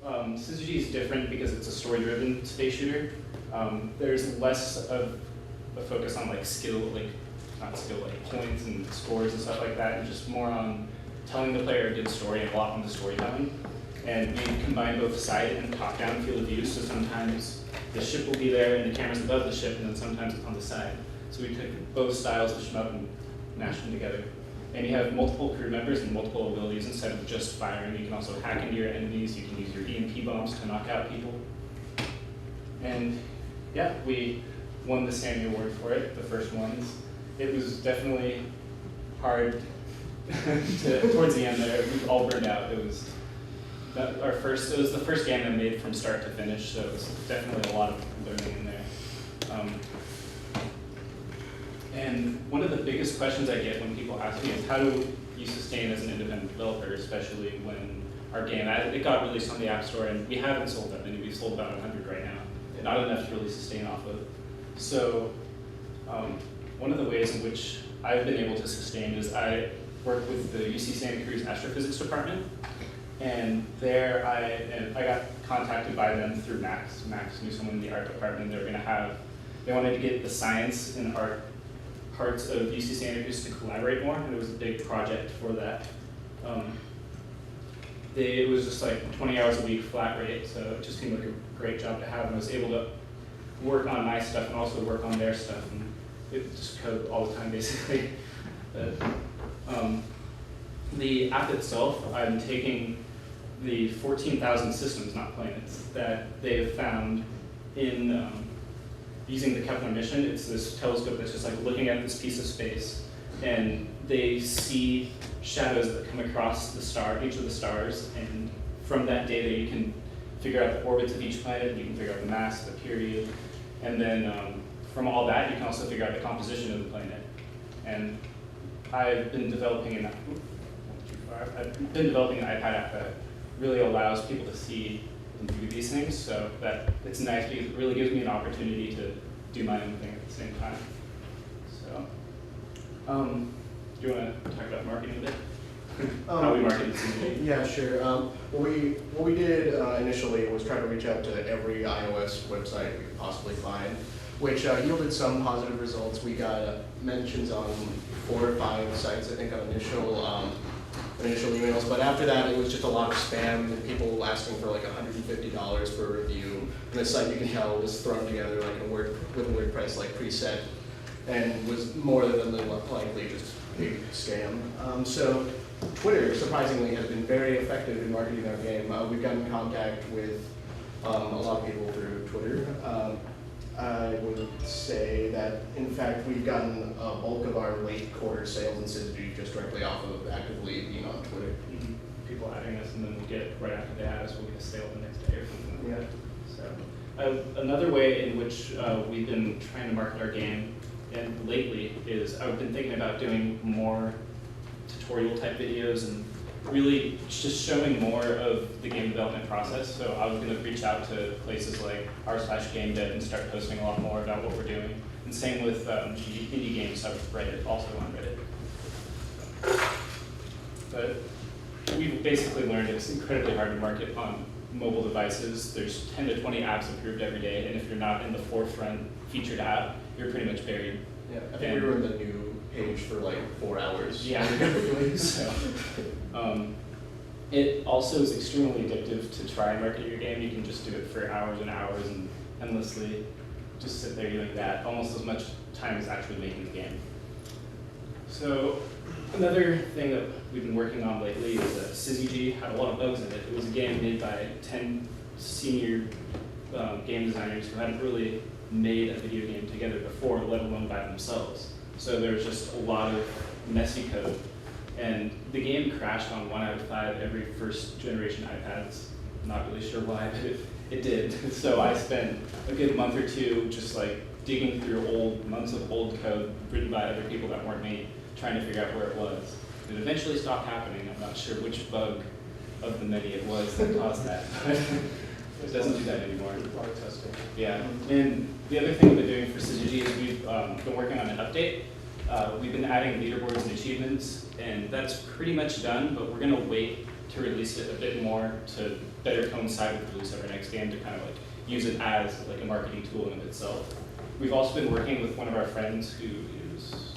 E.G.G is different because it's a story-driven space shooter. There's less of a focus on like skill, like not skill, like points and scores and stuff like that, and just more on telling the player a good story and a lot on the storytelling. And we combine both side and top-down field of view, so sometimes the ship will be there and the camera's above the ship, and then sometimes it's on the side. So we took both styles of shmup and mashed them together. And you have multiple crew members and multiple abilities instead of just firing. You can also hack into your enemies, you can use your EMP bombs to knock out people. And yeah, we won the Sammy Award for it, the first ones. It was definitely hard towards the end there. We all burned out. It was it was the first game I made from start to finish, so it was definitely a lot of learning in there. And one of the biggest questions I get when people ask me is, how do you sustain as an independent developer, especially when our game, it got released on the App Store, and we haven't sold that many. We've sold about 100 right now. Not enough to really sustain off of. So one of the ways in which I've been able to sustain is I work with the UC Santa Cruz Astrophysics Department, and there I got contacted by them through Max. Max knew someone in the art department. They wanted to get the science and art parts of UC Santa Cruz to collaborate more, and it was a big project for that. It was just like 20 hours a week flat rate, so it just seemed like a great job to have, and I was able to work on my stuff and also work on their stuff, and it just code all the time basically. But, the app itself, I'm taking the 14,000 systems, not planets, that they have found in using the Kepler mission. It's this telescope that's just like looking at this piece of space, and they see shadows that come across each of the stars, and from that data you can figure out the orbits of each planet, you can figure out the mass, the period, and then from all that you can also figure out the composition of the planet. And I've been developing an iPad app that really allows people to see and do these things, so that it's nice because it really gives me an opportunity to do my own thing at the same time. So, do you want to talk about marketing a bit? How we market the Yeah, sure. What we did initially was try to reach out to every iOS website we could possibly find, which yielded some positive results. We got mentions on 4 or 5 sites, I think, on initial emails, but after that it was just a lot of spam and people asking for like $150 for a review. And the site, you can tell, was thrown together like with a WordPress like preset, and was more than likely just a big scam. So Twitter, surprisingly, has been very effective in marketing our game. We've gotten in contact with a lot of people through Twitter. I would say that, in fact, we've gotten a bulk of our late quarter sales in Syzygy just directly off of actively being on Twitter. Mm-hmm. People adding us, and then we'll get, right after they add us, we'll get a sale the next day or something like that. So, another way in which we've been trying to market our game, and lately, is I've been thinking about doing more tutorial type videos and really just showing more of the game development process. So I was going to reach out to places like r/GameDev and start posting a lot more about what we're doing. And same with indie games subreddit, also on Reddit. But we've basically learned it's incredibly hard to market on mobile devices. There's 10 to 20 apps approved every day, and if you're not in the forefront featured app, you're pretty much buried. Yeah, I think we were in the new page for like 4 hours. Yeah. So, it also is extremely addictive to try and market your game. You can just do it for hours and hours and endlessly just sit there doing that, almost as much time as actually making the game. So another thing that we've been working on lately is that Syzygy had a lot of bugs in it. It was a game made by 10 senior game designers who hadn't really made a video game together before, let alone by themselves. So there was just a lot of messy code. And the game crashed on 1 out of 5 every first generation iPads. Not really sure why, but it did. So I spent a good month or 2 just like digging through months of old code written by other people that weren't me, trying to figure out where it was. It eventually stopped happening. I'm not sure which bug of the many it was that caused that. It doesn't do that anymore. Testing. Yeah. And the other thing we've been doing for Syzygy is we've been working on an update. We've been adding leaderboards and achievements, and that's pretty much done, but we're going to wait to release it a bit more to better coincide with the release of our next game to kind of like use it as like a marketing tool in itself. We've also been working with one of our friends who is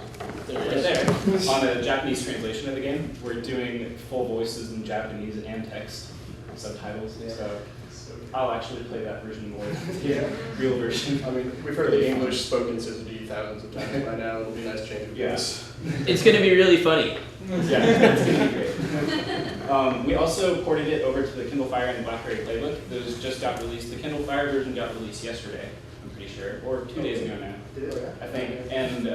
right there on a Japanese translation of the game. We're doing full voices in Japanese and text subtitles, so I'll actually play that version more than the real version. I mean, we've heard the English spoken Syzygy thousands of times by now. It'll be a nice change of pace. It's going to be really funny. Yeah, it's going to be great. We also ported it over to the Kindle Fire and the BlackBerry Playbook. Those just got released. The Kindle Fire version got released yesterday, I'm pretty sure, or 2 days ago now, I think. And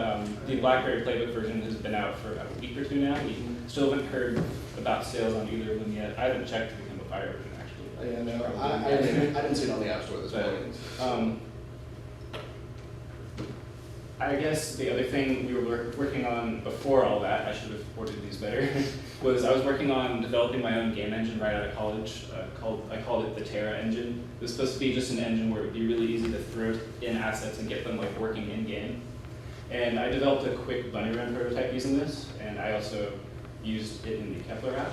the BlackBerry Playbook version has been out for about a week or two now. We still haven't heard about sales on either of them yet. I haven't checked the Kindle Fire version, actually. Yeah, no, I didn't see it on the App Store this morning. I guess the other thing we were working on before all that, I should have worded these better, was I was working on developing my own game engine right out of college. I called it the Terra engine. It was supposed to be just an engine where it would be really easy to throw in assets and get them like working in game. And I developed a quick bunny run prototype using this, and I also used it in the Kepler app.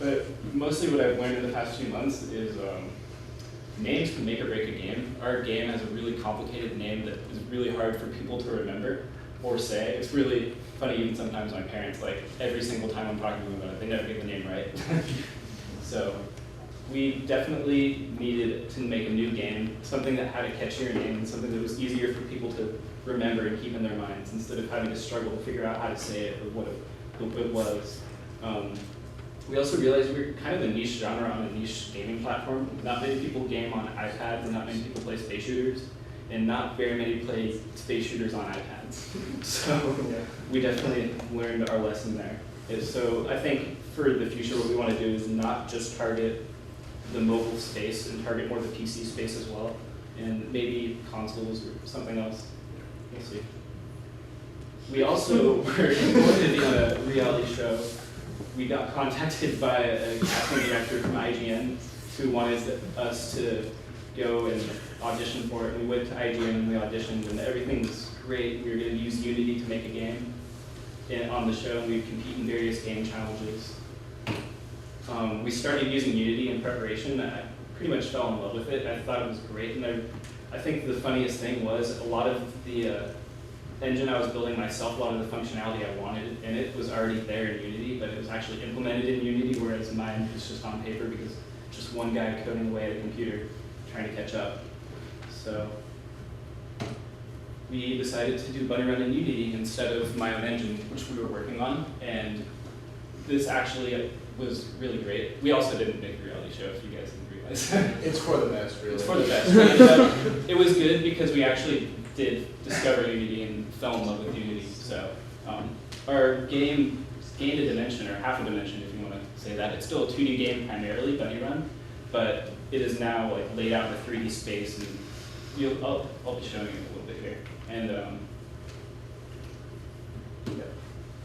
But mostly what I've learned in the past few months is names can make or break a game. Our game has a really complicated name that is really hard for people to remember or say. It's really funny, even sometimes my parents, like every single time I'm talking to them about it, they never get the name right. So we definitely needed to make a new game, something that had a catchier name and something that was easier for people to remember and keep in their minds instead of having to struggle to figure out how to say it or what it was. We also realized we were kind of a niche genre on a niche gaming platform. Not many people game on iPads, and not many people play space shooters, and not very many play space shooters on iPads. So we definitely learned our lesson there. So I think for the future, what we want to do is not just target the mobile space and target more the PC space as well, and maybe consoles or something else. We'll see. We also were going to be on a reality show. We got contacted by a casting director from IGN who wanted us to go and audition for it. We went to IGN and we auditioned, and everything was great. We were going to use Unity to make a game on the show, and we'd compete in various game challenges. We started using Unity in preparation, and I pretty much fell in love with it. I thought it was great, and I think the funniest thing was a lot of the engine I was building myself, a lot of the functionality I wanted in it was already there in Unity, but it was actually implemented in Unity, whereas mine was just on paper because just one guy coding away at a computer trying to catch up. So we decided to do Bunny Run in Unity instead of my own engine, which we were working on, and this actually was really great. We also didn't make a reality show, if you guys didn't realize. It's for the best, really. It's for the best. It was good because we actually did discover Unity and fell in love with Unity. So our game gained a dimension, or half a dimension if you want to say that. It's still a 2D game primarily, Bunny Run, but it is now like laid out in a 3D space, and I'll be showing you a little bit here. And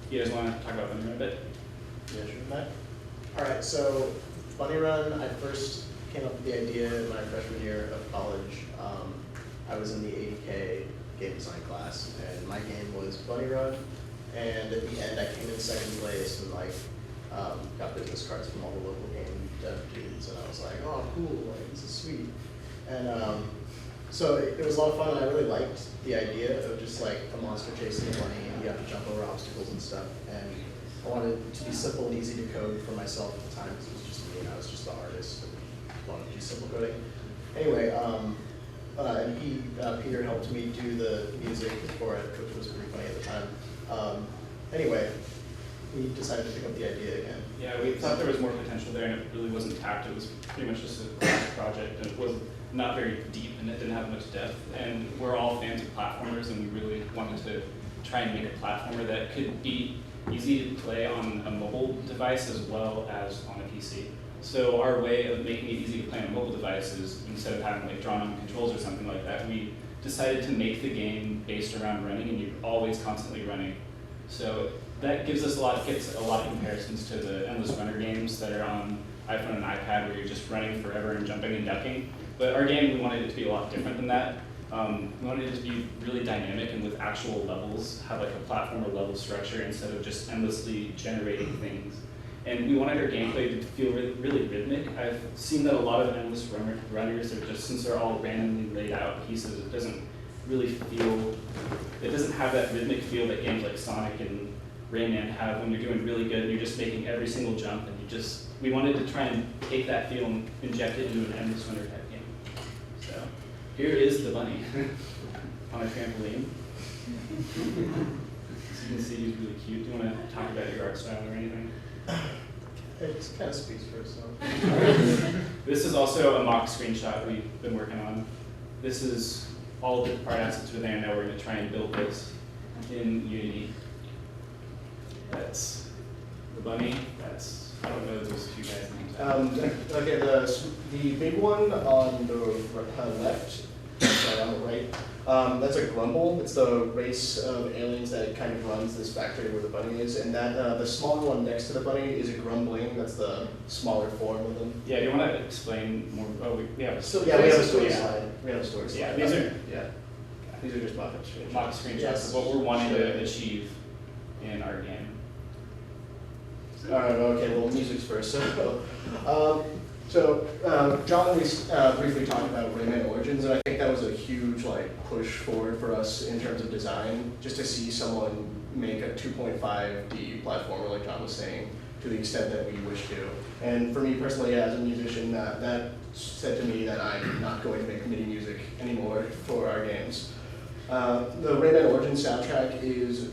you guys want to talk about Bunny Run a bit? Yeah, sure. Matt? All right, so Bunny Run, I first came up with the idea in my freshman year of college. I was in the E.G.G game design class, and my game was Bunny Run, and at the end I came in second place and got business cards from all the local game dev dudes, and I was like, oh cool, like this is sweet. And so it was a lot of fun, and I really liked the idea of just like a monster chasing a bunny, and you have to jump over obstacles and stuff, and I wanted it to be simple and easy to code for myself at the time, because it was just me and I was just the artist, and wanted to do simple coding. Anyway, and Peter helped me do the music for it, which was pretty funny at the time. Anyway, we decided to pick up the idea again. Yeah, we thought there was more potential there, and it really wasn't tapped. It was pretty much just a class project, and it was not very deep, and it didn't have much depth. And we're all fans of platformers, and we really wanted to try and make a platformer that could be easy to play on a mobile device as well as on a PC. So our way of making it easy to play on a mobile device is, instead of having like drawn-on controls or something like that, we decided to make the game based around running, and you're always constantly running. So that gets a lot of comparisons to the endless runner games that are on iPhone and iPad, where you're just running forever and jumping and ducking. But our game, we wanted it to be a lot different than that. We wanted it to be really dynamic and with actual levels, have like a platformer level structure instead of just endlessly generating things. And we wanted our gameplay to feel really rhythmic. I've seen that a lot of endless runners are just, since they're all randomly laid out pieces, it doesn't really feel, it doesn't have that rhythmic feel that games like Sonic and Rayman have when you're doing really good and you're just making every single jump and you just, we wanted to try and take that feel and inject it into an endless runner type game. So here is the bunny on a trampoline. So you can see he's really cute. Do you want to talk about your art style or anything? It kind of speaks for itself. This is also a mock screenshot we've been working on. This is all the part assets were there. Now we're going to try and build this in Unity. That's the bunny. That's, I don't know those two guys' names. Okay, the big one on the left, sorry, on the right, that's a grumble. It's the race of aliens that kind of runs this factory where the bunny is. And that the smaller one next to the bunny is a grumbling. That's the smaller form of them. Yeah, do you want to explain more? Oh, we have a So yeah, we have a story yeah. slide. We have a story slide. Yeah, these are these are just mock screenshots. mock screenshots Yes. of what we're wanting to achieve in our game. All right. Okay. Well, music's first. So, John, we briefly talked about Rayman Origins, and I think that was a huge push forward for us in terms of design, just to see someone make a 2.5D platformer, like John was saying, to the extent that we wish to. And for me personally, as a musician, that said to me that I'm not going to make MIDI music anymore for our games. The Rayman Origins soundtrack is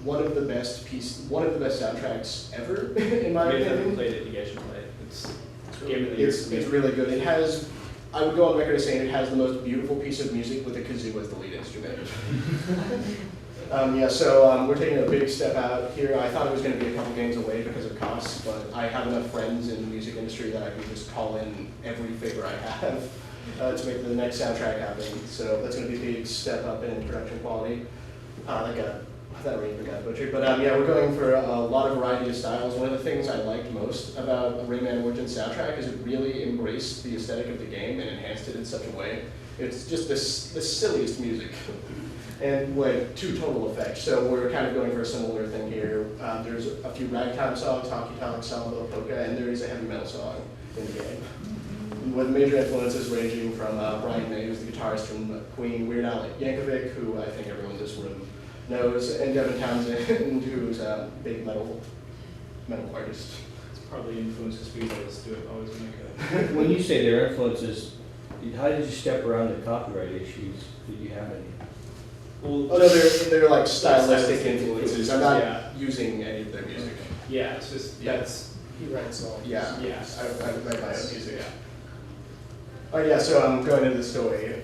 one of the best soundtracks ever, in my If you haven't opinion. played it, you guys should play it. It's game of the year. It's really good. It has, I would go on record as saying it has the most beautiful piece of music with a kazoo as the lead instrument. So we're taking a big step out here. I thought it was going to be a couple games away because of costs, but I have enough friends in the music industry that I can just call in every favor I have to make the next soundtrack happen. So that's going to be a big step up in production quality. That arrangement got butchered, but we're going for a lot of variety of styles. One of the things I liked most about the Rayman Origins soundtrack is it really embraced the aesthetic of the game and enhanced it in such a way. It's just the silliest music, and to total effect. So we're kind of going for a similar thing here. There's a few ragtime songs, honky tonk, samba, polka, and there is a heavy metal song in the game. With major influences ranging from Brian May, who's the guitarist from Queen, Weird Al Yankovic, who I think everyone in this room knows, and Devin Townsend, who's a big metal artist. It's probably influences because I just do it always when I could. When you say their influences, how did you step around the copyright issues? Did you have any? Well, Oh no, they're like stylistic Stylistic influences. I'm not yeah. using any of their music. Yeah, it's just, that's, He writes all. Yeah, yeah. I write my own music. Yeah. Oh yeah, so I'm going into the story.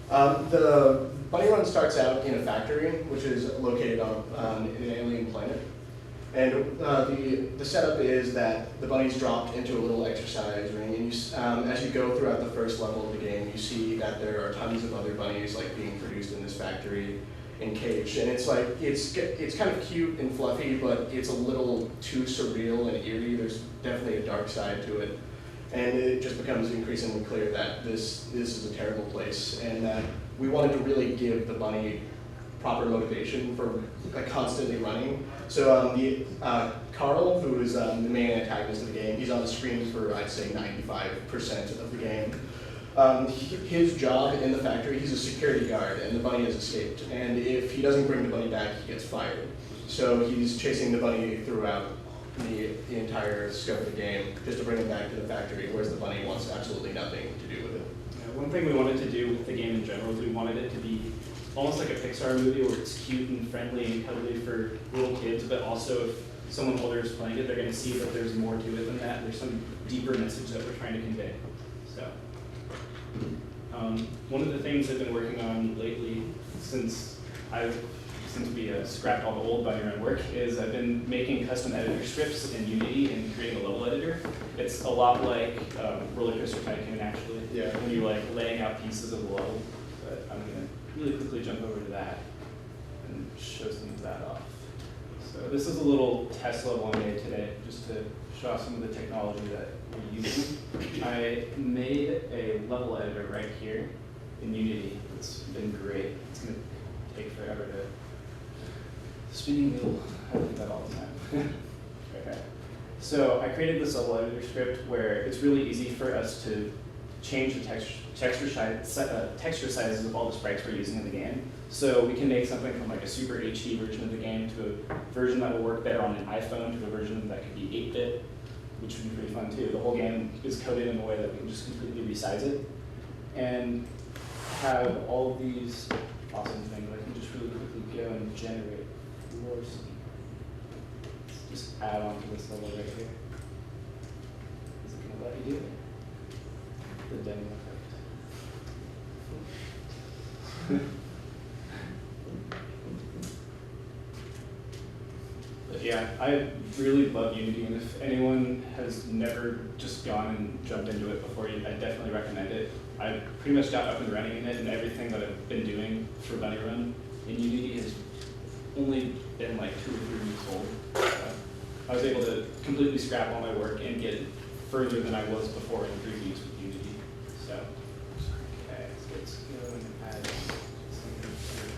The Bunny Run starts out in a factory, which is located on an alien planet. And the setup is that the bunny's dropped into a little exercise ring, and as you go throughout the first level of the game, you see that there are tons of other bunnies being produced in this factory and caged. And it's kind of cute and fluffy, but it's a little too surreal and eerie. There's definitely a dark side to it. And it just becomes increasingly clear that this is a terrible place, and that we wanted to really give the bunny proper motivation for constantly running. So Carl, who is the main antagonist of the game, he's on the screen for, I'd say, 95% of the game. His job in the factory, he's a security guard, and the bunny has escaped. And if he doesn't bring the bunny back, he gets fired. So he's chasing the bunny throughout the entire scope of the game, just to bring it back to the factory, whereas the bunny wants absolutely nothing to do with it. One thing we wanted to do with the game in general is we wanted it to be almost like a Pixar movie where it's cute and friendly and cuddly for little kids, but also if someone older is playing it, they're going to see that there's more to it than that. There's some deeper message that we're trying to convey. So, one of the things I've been working on lately, since we scrapped all the old Bunny Run work, is I've been making custom editor scripts in Unity and creating a level editor. It's a lot like Roller Coaster Tycoon, actually. Yeah. When you're laying out pieces of the level. But I'm going to really quickly jump over to that and show some of that off. So this is a little test level I made today, just to show off some of the technology that we're using. I made a level editor right here in Unity. It's been great. It's going to take forever to spinning wheel. I do that all the time. Okay. So I created this level editor script where it's really easy for us to change the texture sizes of all the sprites we're using in the game. So we can make something from like a super HD version of the game to a version that will work better on an iPhone to a version that could be 8-bit, which would be pretty fun too. The whole game is coded in a way that we can just completely resize it and have all of these awesome things. I can just really quickly go and generate more scene. Let's just add on to this level right here. Is it going to let you do it? The demo effect. But yeah, I really love Unity, and if anyone has never just gone and jumped into it before, I definitely recommend it. I pretty much got up and running in it, and everything that I've been doing for Bunny Run in Unity has only been like 2 or 3 weeks old. I was able to completely scrap all my work and get further than I was before in previews with Unity. So, okay, let's go and add something here.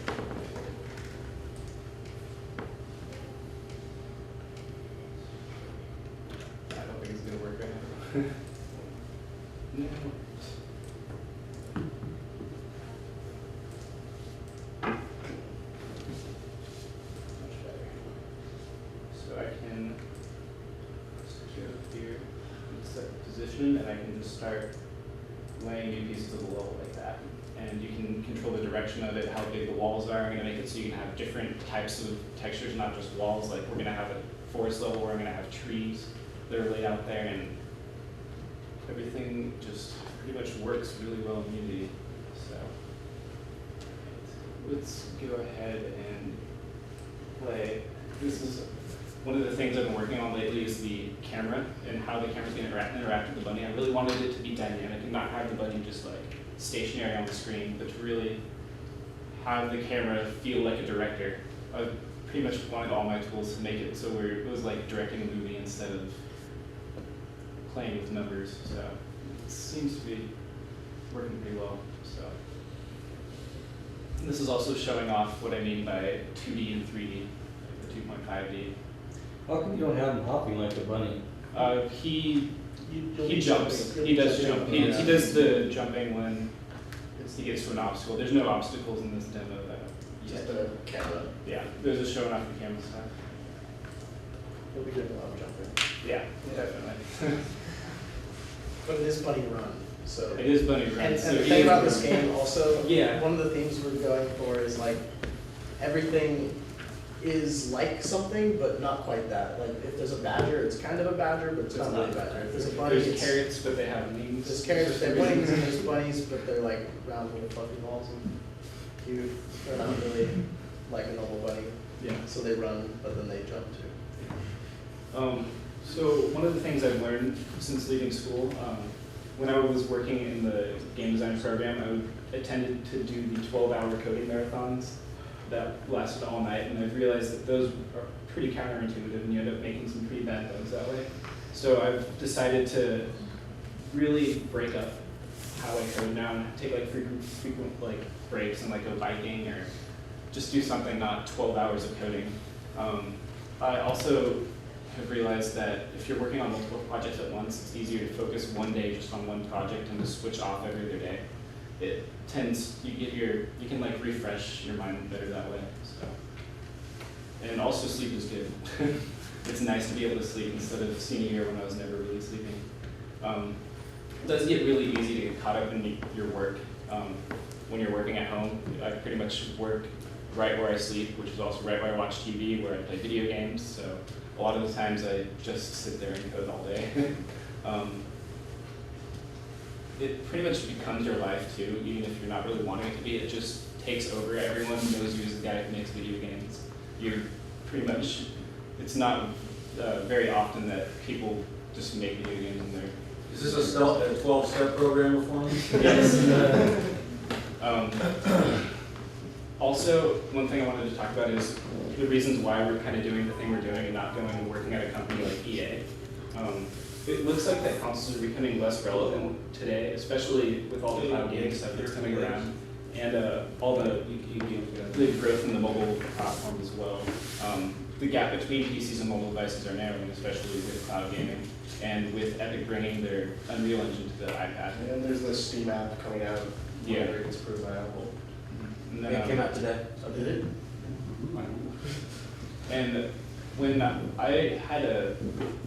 I don't think it's gonna work right now. No. Much better. So I can just go here and set the position, and I can just start laying new pieces of the level like that. And you can control the direction of it, how big the walls are. I'm going to make it so you can have different types of textures, not just walls. Like we're going to have a forest level where I'm going to have trees that are laid out there, and everything just pretty much works really well in Unity. So let's go ahead and play. This is one of the things I've been working on lately is the camera and how the camera's going to interact with the bunny. I really wanted it to be dynamic and not have the bunny just like stationary on the screen, but to really have the camera feel like a director. I pretty much wanted all my tools to make it so it was like directing a movie instead of playing with numbers. So it seems to be working pretty well. So this is also showing off what I mean by 2D and 3D, like the 2.5D. How come you don't have him hopping like a bunny? He jumps. He does jump. He does the jumping when he gets to an obstacle. There's no obstacles in this demo though. Just the camera. Yeah, there's just showing off the camera stuff. He'll be doing a lot of jumping. Yeah, definitely. But it is Bunny Run, so. It is Bunny Run. And so the he thing is about the- this game also, Yeah. one of the themes we're going for is like, everything is like something, but not quite that. Like, if there's a badger, it's kind of a badger, but it's not really a badger. If there's a bunny, There's it's. carrots, but they have wings. There's carrots, they have wings, and there's bunnies, but they're like round little fluffy balls and cute. They're not really like a normal bunny, Yeah. so they run, but then they jump too. So one of the things I've learned since leaving school, when I was working in the game design program, I attended to do the 12-hour coding marathons that lasted all night, and I've realized that those are pretty counterintuitive, and you end up making some pretty bad bugs that way. So I've decided to really break up how I code now and take like frequent like breaks and like go biking or just do something not 12 hours of coding. I also have realized that if you're working on multiple projects at once, it's easier to focus one day just on one project and to switch off every other day. It tends, you can like refresh your mind better that way. So, and also sleep is good. It's nice to be able to sleep instead of senior year when I was never really sleeping. It does get really easy to get caught up in your work when you're working at home. I pretty much work right where I sleep, which is also right where I watch TV, where I play video games. So a lot of the times I just sit there and code all day. It pretty much becomes your life too, even if you're not really wanting it to be. It just takes over. Everyone knows you as the guy who makes video games. You're pretty much, it's not very often that people just make video games in their. Is this a 12-step program for me? Yes. Also, one thing I wanted to talk about is the reasons why we're kind of doing the thing we're doing and not going and working at a company like EA. It looks like that consoles are becoming less relevant today, especially with all the cloud gaming stuff that's coming around and all the growth in the mobile platform as well. the gap between PCs and mobile devices are narrowing, especially with cloud gaming, and with Epic bringing their Unreal Engine to the iPad. And there's the Steam app coming out. Yeah. Whenever it gets approved by Apple. And then, It came out today. Oh, did it? And when I had a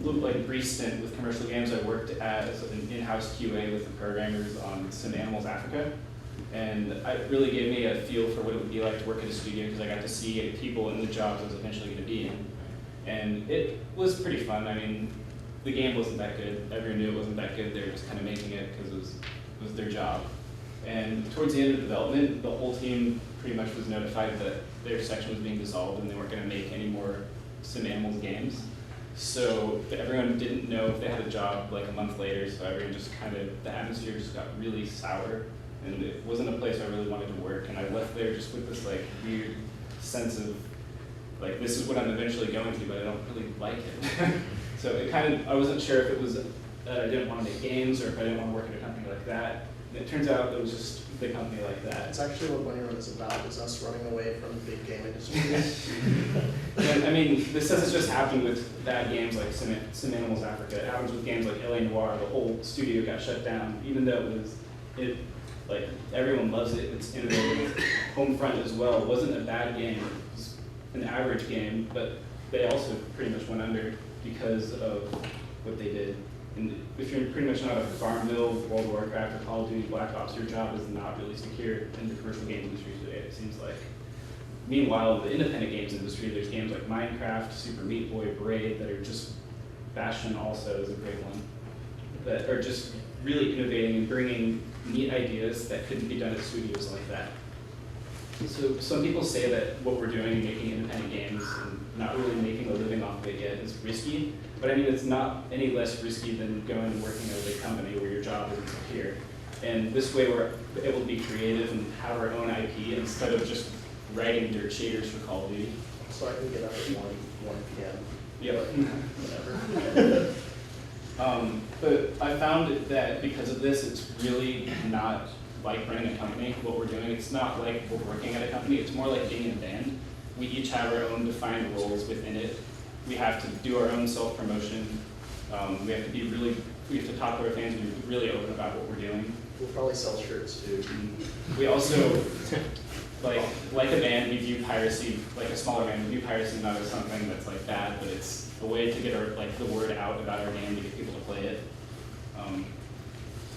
little brief stint with commercial games, I worked as an in-house QA with the programmers on Some Animals Africa. And it really gave me a feel for what it would be like to work at a studio because I got to see people in the jobs I was eventually going to be in. And it was pretty fun. I mean, the game wasn't that good. Everyone knew it wasn't that good. They were just kind of making it because it was their job. And towards the end of development, the whole team pretty much was notified that their section was being dissolved and they weren't going to make any more Sim Animals games. So everyone didn't know if they had a job like a month later, so everyone just kind of, the atmosphere just got really sour, and it wasn't a place I really wanted to work, and I left there just with this like weird sense of, like, this is what I'm eventually going to, but I don't really like it. So it kind of, I wasn't sure if it was that I didn't want to make games or if I didn't want to work at a company like that. And it turns out it was just the company like that. That's actually what Bunny Run is about, is us running away from the big game industry. And, I mean, this doesn't just happen with bad games like Some Animals Africa. It happens with games like LA Noire. The whole studio got shut down, even though like everyone loves it. It's innovative. Homefront as well. It wasn't a bad game. It was an average game, but they also pretty much went under because of what they did. And if you're pretty much not a Farmville, World of Warcraft, or Call of Duty, Black Ops, your job is not really secure in the commercial games industry today, it seems like. Meanwhile, in the independent games industry, there's games like Minecraft, Super Meat Boy, Braid that are just, Bastion also is a great one, that are just really innovating and bringing neat ideas that couldn't be done at studios like that. So some people say that what we're doing, making independent games and not really making a living off of it yet, is risky. But I mean, it's not any less risky than going and working at a big company where your job isn't secure. And this way we're able to be creative and have our own IP instead of just writing dirt shaders for Call of Duty. So I can get up at 1 p.m. Yep. Whatever. But I found that because of this, it's really not like running a company, what we're doing. It's not like we're working at a company, it's more like being in a band. We each have our own defined roles within it. We have to do our own self-promotion. We have to talk to our fans and be really open about what we're doing. We'll probably sell shirts too. We also, like a band, we view piracy, like a smaller band, we view piracy not as something that's like bad, but it's a way to get the word out about our game to get people to play it.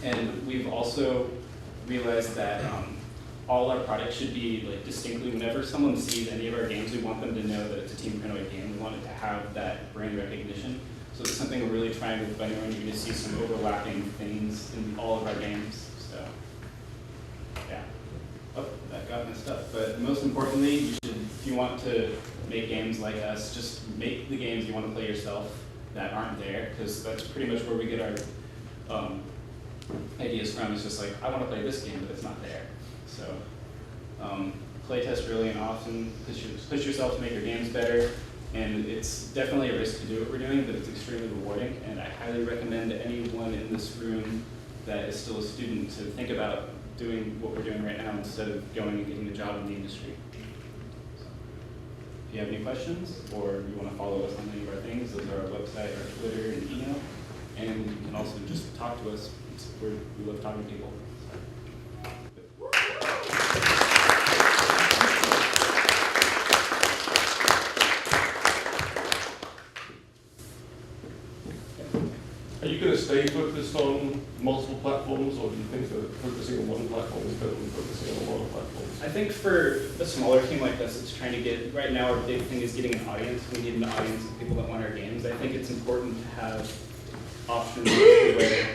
And we've also realized that all our products should be distinctly, whenever someone sees any of our games, we want them to know that it's a Team Krinoid game. We want it to have that brand recognition. So it's something we're really trying with Bunny Run. You're going to see some overlapping things in all of our games. So, yeah. Oh, that got messed up. But most importantly, you should, if you want to make games like us, just make the games you want to play yourself that aren't there, because that's pretty much where we get our ideas from. It's just like, I want to play this game, but it's not there. So, play test early and often, push yourself to make your games better, and it's definitely a risk to do what we're doing, but it's extremely rewarding, and I highly recommend to anyone in this room that is still a student to think about doing what we're doing right now instead of going and getting a job in the industry. So, if you have any questions, or you want to follow us on any of our things, those are our website, our Twitter, and email, and you can also just talk to us. We love talking to people. Are you going to stay focused on multiple platforms, or do you think that focusing on one platform is better than focusing on a lot of platforms? I think for a smaller team like us, it's trying to get, right now our big thing is getting an audience. We need an audience of people that want our games. I think it's important to have options where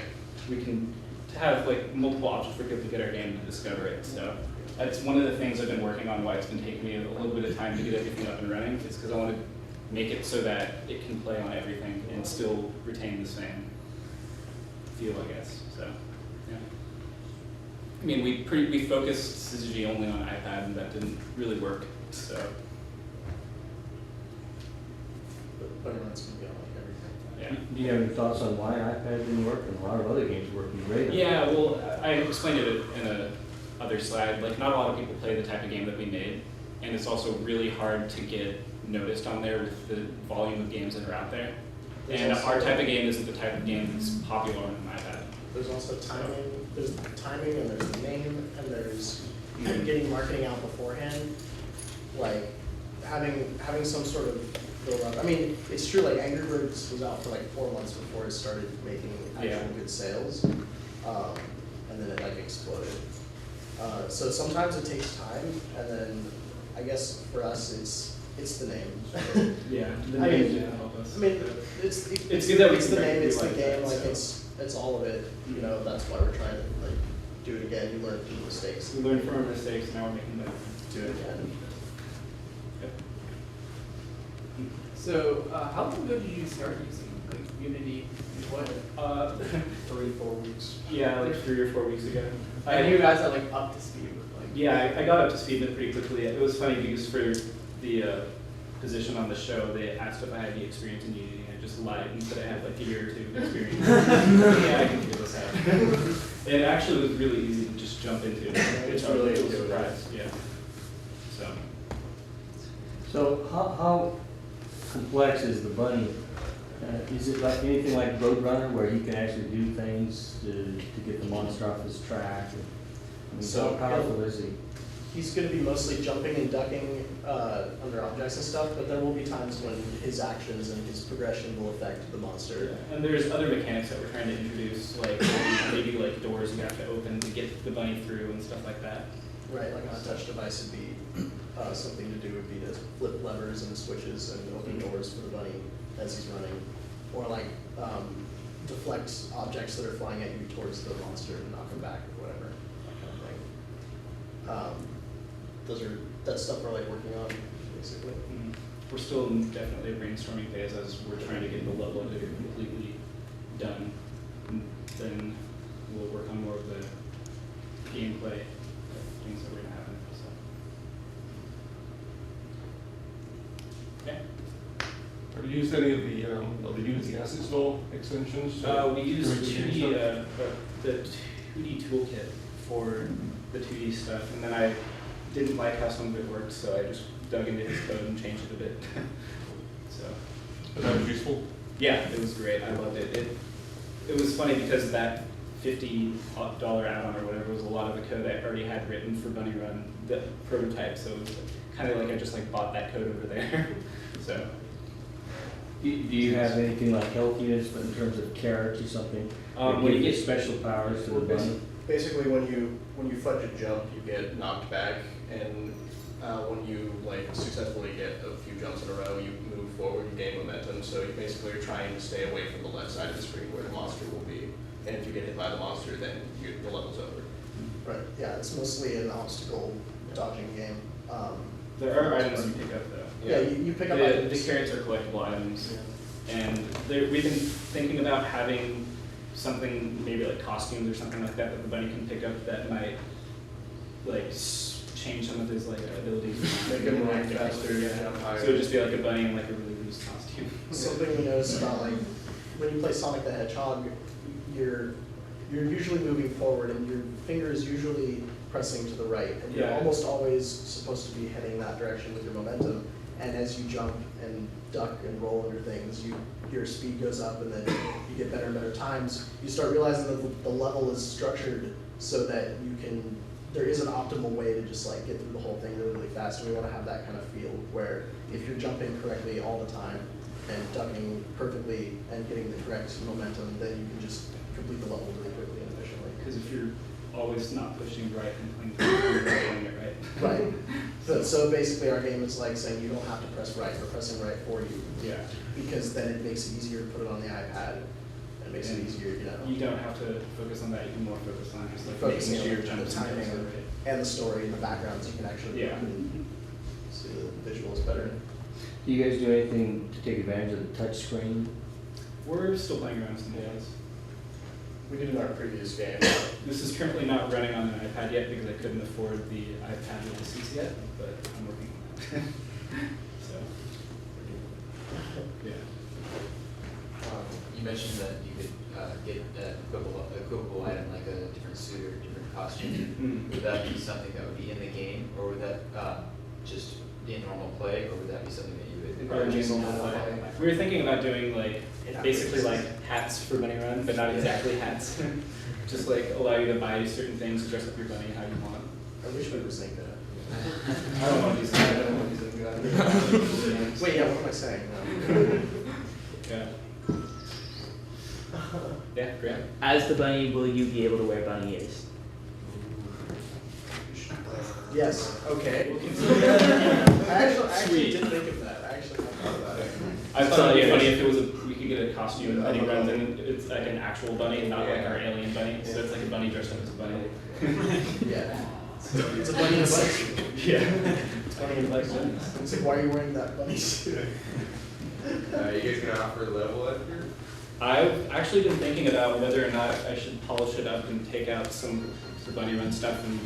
we can have multiple options for people to get our game and discover it. So that's one of the things I've been working on, why it's been taking me a little bit of time to get everything up and running. It's because I want to make it so that it can play on everything and still retain the same feel, I guess. So, yeah. I mean, we focused E.G.G only on iPad, and that didn't really work. So, But Bunny Run's gonna be on everything. yeah. Do you have any thoughts on why iPad didn't work and a lot of other games working great? Yeah, well, I explained it in a other slide. Not a lot of people play the type of game that we made, and it's also really hard to get noticed on there with the volume of games that are out there. There's And also- our type of game isn't the type of game that's popular on an iPad. There's also timing, and there's the name, and there's getting marketing out beforehand. Like, having some sort of build up. I mean, it's true, like Angry Birds was out for like 4 months before it started making actual Yeah. good sales. And then it like exploded. So sometimes it takes time, and then I guess for us, it's the name. Yeah, the I name's mean- gonna help us. I mean, it's good that we it's the can name, it's the rewrite game, that, like so. it's all of it, you know, that's why we're trying to like do it again, you learn from mistakes. We learned from our mistakes, now we're making better. Do it again. So, how long ago did you start using like Unity? What? 3-4 weeks. Yeah, like 3 or 4 weeks ago. And you guys are like up to speed with like. Yeah, I got up to speed with it pretty quickly. It was funny because for the position on the show, they asked if I had any experience in Unity, and I just lied and said I had like a year or 2 of experience. Yeah, I can figure this out. It actually was really easy to just jump into. It's I was really a little intuitive. surprised, yeah. So, So how complex is the bunny? Is it like anything like Roadrunner where you can actually do things to get the monster off his track? I mean, So, how powerful is he? He's gonna be mostly jumping and ducking under objects and stuff, but there will be times when his actions and his progression will affect the monster. and there's other mechanics that we're trying to introduce, like maybe like doors you have to open to get the bunny through and stuff like that. Right, like on a touch device would be, something to do would be to flip levers and switches and open doors for the bunny as he's running. Or like, deflect objects that are flying at you towards the monster and knock them back or whatever, that kind of thing. That's stuff we're like working on, basically. We're still in definitely a brainstorming phase as we're trying to get the level editor completely done. And then we'll work on more of the gameplay things that we're gonna have in it, so. Okay. Have you used any of the Unity Asset Store extensions? We use During 2D, stuff? the 2D toolkit for the 2D stuff, and then I didn't like how some of it worked, so I just dug into his code and changed it a bit. So, But that was useful? yeah, it was great. I loved it. It was funny because that $50 add-on or whatever was a lot of the code I already had written for Bunny Run, the prototype. So it was kind of like I just like bought that code over there. So. Do you have anything like health units, but in terms of carrots or something? When When you you get get special powers to the bunny? Basically, when you fudge a jump, you get knocked back, and when you like successfully get a few jumps in a row, you move forward, you gain momentum. So you basically are trying to stay away from the left side of the screen where the monster will be. And if you get hit by the monster, then the level's over. Right, yeah, it's mostly an obstacle dodging game. There are items you pick up though. Yeah, you pick up The items. carrots are collectible items, Yeah. and we've been thinking about having something, maybe like costumes or something like that, that the bunny can pick up that might like change some of his like abilities. Make him run Acting faster, yeah. jump higher. So it'd just be like a bunny in like a really loose costume. Something we noticed about like, when you play Sonic the Hedgehog, you're usually moving forward and your finger is usually pressing to the right. And you're Yeah. almost always supposed to be heading that direction with your momentum. And as you jump and duck and roll under things, your speed goes up and then you get better and better times. You start realizing that the level is structured so that there is an optimal way to just like get through the whole thing really, really fast. And we want to have that kind of feel where if you're jumping correctly all the time and ducking perfectly and getting the correct momentum, then you can just complete the level really quickly and efficiently. Because if you're always not pushing right and playing, you're not doing it right. Right. So basically our game is like saying you don't have to press right, we're pressing right for you. Yeah. Because then it makes it easier to put it on the iPad. It makes it And easier, you know. You don't have to focus on that, you can more focus on just like Focusing making sure on your the jumps timing and and- right. And the story and the backgrounds, you can actually Yeah. see the visuals better. Do you guys do anything to take advantage of the touch screen? We're still playing around with some games. We did in our previous game. This is currently not running on an iPad yet because I couldn't afford the iPad with the seats yet, but I'm working on that. So, yeah. You mentioned that you could get an equipable item like a different suit or different costume. Would that be something that would be in the game, or would that just in normal play, or would that be something that you would? Or just we were thinking about doing like basically like hats for Bunny Run, but not exactly hats. Just like allow you to buy certain things, dress up your bunny how you want. I wish we were saying that. I don't want to use that. I don't want to use that. Wait, yeah, what am I saying? Yeah. Yeah, great. As the bunny, will you be able to wear bunny ears? Yes, okay. I actually did think of that. I actually thought about it. I thought it'd be funny if it was we could get a costume and Bunny Runs and it's like an actual bunny, not like our alien bunny. So it's like a bunny dressed up as a bunny. Yeah. It's a bunny in a suit. Yeah. It's funny in like It's like, why are you wearing that bunny suit? You guys gonna offer a level editor? I've actually been thinking about whether or not I should polish it up and take out some of the Bunny Run stuff and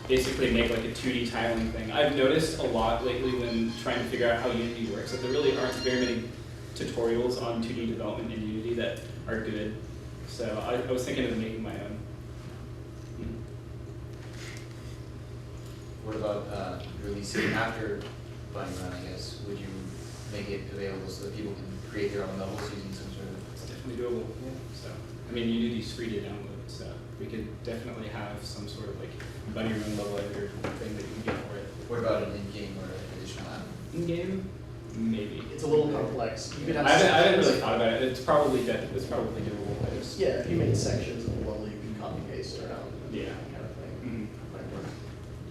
basically make like a 2D tiling thing. I've noticed a lot lately when trying to figure out how Unity works that there really aren't very many tutorials on 2D development in Unity that are good. So I was thinking of making my own. What about releasing after Bunny Run, I guess? Would you make it available so that people can create their own levels using some sort of? It's definitely doable. Yeah. So I mean, Unity's free to download, so we could definitely have some sort of like Bunny Run level editor thing that you can get for it. What about an in-game or additional app? In-game, maybe. It's a little complex. You could have I haven't sections. really thought about it. It's probably doable. I just Yeah, if you made sections of the level, you could copy paste around. Yeah. Kind of thing. Mhm. Might work.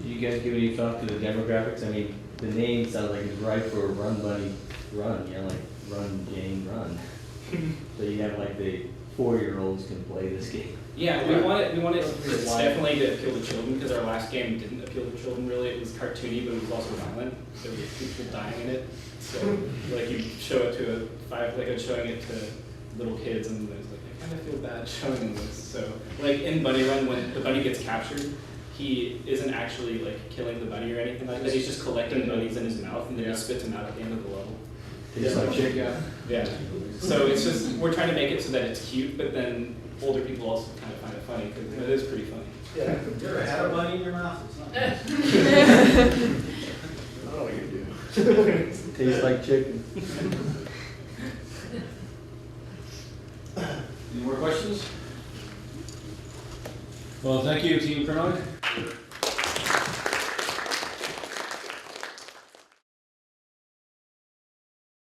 Did you guys give any thought to the demographics? I mean, the name sounds like it's right for Run Bunny Run, you know, like Run Jane Run. So you have like the 4-year-olds can play this game. Yeah, we want it It's definitely to appeal to children because our last game didn't appeal to children really. It was cartoony, but it was also violent. There were people dying in it. So like you show it to showing it to little kids, and it was like I kind of feel bad showing them this. So like in Bunny Run, when the bunny gets captured, he isn't actually like killing the bunny or anything like that. He's just collecting bunnies in his mouth, and then he spits them out at the end of the level. Tastes like chicken. Yeah. So it's just we're trying to make it so that it's cute, but then older people also kind of find it funny because it is pretty funny. Yeah. You ever had a bunny in your mouth? It's not. I don't know what you do. Tastes like chicken. Any more questions? Well, thank you, Team Krinoid.